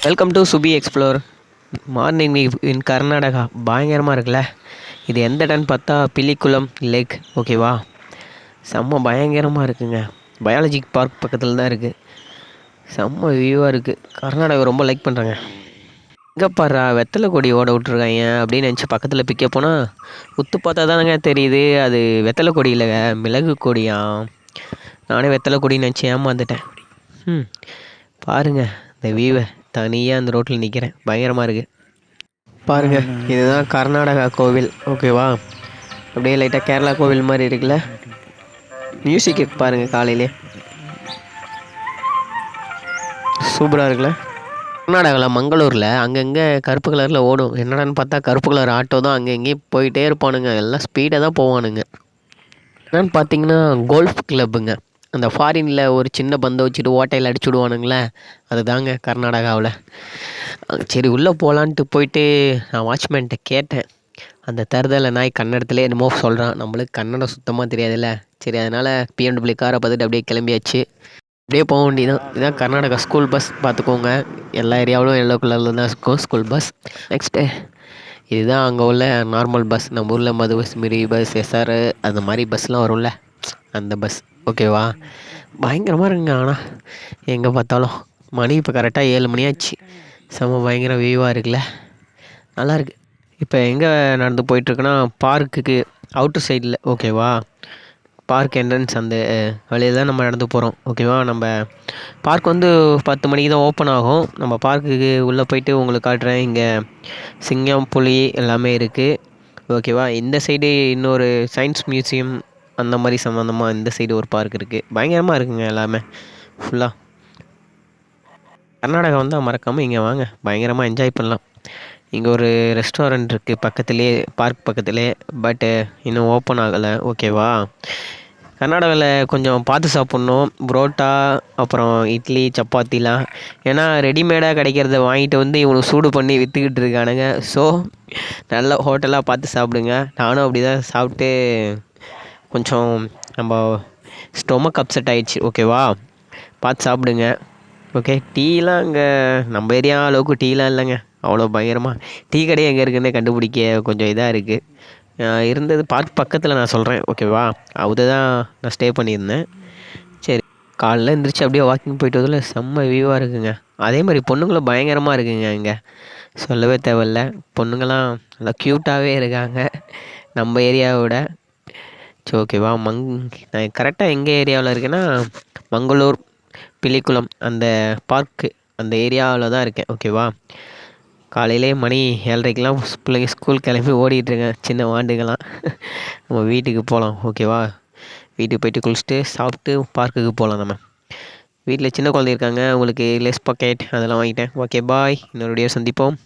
Welcome to Subi explore. Morning in Karnataka பயங்கரமாக இருக்குல்ல. இது எந்த இடம்னு பார்த்தா பில்லிக்குளம் லேக். ஓகேவா, செம்ம பயங்கரமாக இருக்குங்க. பயாலஜி பார்க் பக்கத்தில் தான் இருக்குது. செம்ம வியூவாக இருக்குது. கர்நாடகா ரொம்ப லைக் பண்ணுறேங்க. எங்கே பாடுறா வெத்தலை கொடி ஓட விட்ருக்காங்க அப்படின்னு நினச்சி பக்கத்தில் பிக்க போனால் உத்து பார்த்தா தானங்க தெரியுது அது வெத்தலை கொடி இல்லைங்க, மிளகு கொடியா. நானே வெத்தலை கொடின்னு நினச்சி ஏமாந்துட்டேன். பாருங்க இந்த வியூவை. தனியாக அந்த ரோட்டில் நிற்கிறேன், பயங்கரமாக இருக்குது. பாருங்கள், இதுதான் கர்நாடகா கோவில். ஓகேவா, அப்படியே லைட்டாக கேரளா கோவில் மாதிரி இருக்குல்ல. மியூசிக் பாருங்கள், காலையிலே சூப்பராக இருக்குல்ல. கர்நாடகாவில் மங்களூரில் அங்கங்கே கருப்பு கலரில் ஓடும். என்னடான்னு பார்த்தா கருப்பு கலர் ஆட்டோ தான். அங்கே எங்கேயும் போயிட்டே இருப்பானுங்க, எல்லாம் ஸ்பீடாக தான் போவானுங்க. என்னன்னு பார்த்தீங்கன்னா கோல்ஃப் கிளப்புங்க. அந்த ஃபாரினில் ஒரு சின்ன பந்தை வச்சுட்டு ஓட்டையில் அடிச்சு விடுவானுங்களே, அது தாங்க கர்நாடகாவில். சரி உள்ளே போகலான்ட்டு போயிட்டு நான் வாட்ச்மேன்கிட்ட கேட்டேன். அந்த தருதலை நாய் கன்னடத்துலேயே என்னமோ சொல்கிறான். நம்மளுக்கு கன்னடம் சுத்தமாக தெரியாதுல்ல. சரி, அதனால் பிஎம்டபிள்யூ காரை பார்த்துட்டு அப்படியே கிளம்பியாச்சு. அப்படியே போக வேண்டியதான். இதுதான் கர்நாடகா ஸ்கூல் பஸ். பார்த்துக்கோங்க, எல்லா ஏரியாவிலும் எல்லோ கலரில் தான் இருக்கும் ஸ்கூல் பஸ். நெக்ஸ்ட்டு இதுதான் அங்கே உள்ள நார்மல் பஸ். நம்ம ஊரில் மது பஸ், மிரி பஸ், எஸ்ஆர் அந்த மாதிரி பஸ்லாம் வரும்ல, அந்த பஸ். ஓகேவா, பயங்கரமாக இருக்குங்க. ஆனால் எங்கே பார்த்தாலும் மணி இப்போ கரெக்டாக 7 மணி ஆச்சு. செம்ம பயங்கர வியூவாக இருக்குல்ல, நல்லாயிருக்கு. இப்போ எங்கே நடந்து போயிட்டுருக்குன்னா பார்க்குக்கு அவுட்டர் சைடில். ஓகேவா, பார்க் என்ட்ரன்ஸ் அந்த வழியில் தான் நம்ம நடந்து போகிறோம். ஓகேவா, நம்ம பார்க் வந்து 10 மணிக்கு தான் ஓப்பன் ஆகும். நம்ம பார்க்குக்கு உள்ளே போயிட்டு உங்களுக்கு காட்டுறேன். இங்கே சிங்கம், புலி எல்லாமே இருக்குது. ஓகேவா, இந்த சைடு இன்னொரு சயின்ஸ் மியூசியம் அந்த மாதிரி சம்மந்தமாக இந்த சைடு ஒரு பார்க் இருக்குது. பயங்கரமாக இருக்குங்க எல்லாமே ஃபுல்லாக. கர்நாடகா வந்தால் மறக்காமல் இங்கே வாங்க, பயங்கரமாக என்ஜாய் பண்ணலாம். இங்கே ஒரு ரெஸ்டாரண்ட் இருக்குது பக்கத்துலேயே, பார்க் பக்கத்துலேயே. பட்டு இன்னும் ஓப்பன் ஆகலை. ஓகேவா, கர்நாடகாவில் கொஞ்சம் பார்த்து சாப்பிட்ணும். புரோட்டா, அப்புறம் இட்லி, சப்பாத்திலாம். ஏன்னா ரெடிமேடாக கிடைக்கிறத வாங்கிட்டு வந்து இவனுக்கு சூடு பண்ணி விற்றுக்கிட்டு இருக்கானுங்க. ஸோ நல்ல ஹோட்டலாக பார்த்து சாப்பிடுங்க. நானும் அப்படி தான் சாப்பிட்டு கொஞ்சம் நம்ம ஸ்டொமக் அப்செட் ஆகிடுச்சு. ஓகேவா, பார்த்து சாப்பிடுங்க. ஓகே, டீலாம் அங்கே நம்ம ஏரியா அளவுக்கு டீலாம் இல்லைங்க. அவ்வளோ பயங்கரமாக டீ கடை எங்கே இருக்குதுன்னு கண்டுபிடிக்க கொஞ்சம் இதாக இருக்குது. இருந்தது பார்க் பக்கத்தில் நான் சொல்கிறேன். ஓகேவா, அதுதான் நான் ஸ்டே பண்ணியிருந்தேன். சரி, காலைல எழுந்திரிச்சு அப்படியே வாக்கிங் போயிட்டு வரதில் செம்ம வியூவாக இருக்குங்க. அதே மாதிரி பொண்ணுங்களும் பயங்கரமாக இருக்குங்க இங்கே, சொல்லவே தேவையில்ல. பொண்ணுங்கள்லாம் நல்லா க்யூட்டாகவே இருக்காங்க நம்ம ஏரியாவோட. சரி, ஓகேவா, நான் கரெக்டாக எங்கள் ஏரியாவில் இருக்கேன்னா மங்களூர் பில்லிக்குளம் அந்த பார்க்கு அந்த ஏரியாவில் தான் இருக்கேன். ஓகேவா, காலையிலே மணி 7:30க்கெலாம் பிள்ளைங்க ஸ்கூல் கிளம்பி ஓடிட்டுருக்கேன், சின்ன வாண்டுங்கள்லாம். நம்ம வீட்டுக்கு போகலாம். ஓகேவா, வீட்டுக்கு போயிட்டு குளிச்சுட்டு சாப்பிட்டு பார்க்குக்கு போகலாம். நம்ம வீட்டில் சின்ன குழந்தை இருக்காங்க, உங்களுக்கு லெஸ் பாக்கெட் அதெல்லாம் வாங்கிட்டேன். ஓகே, பாய். இன்னொரு வீடியோ சந்திப்போம்.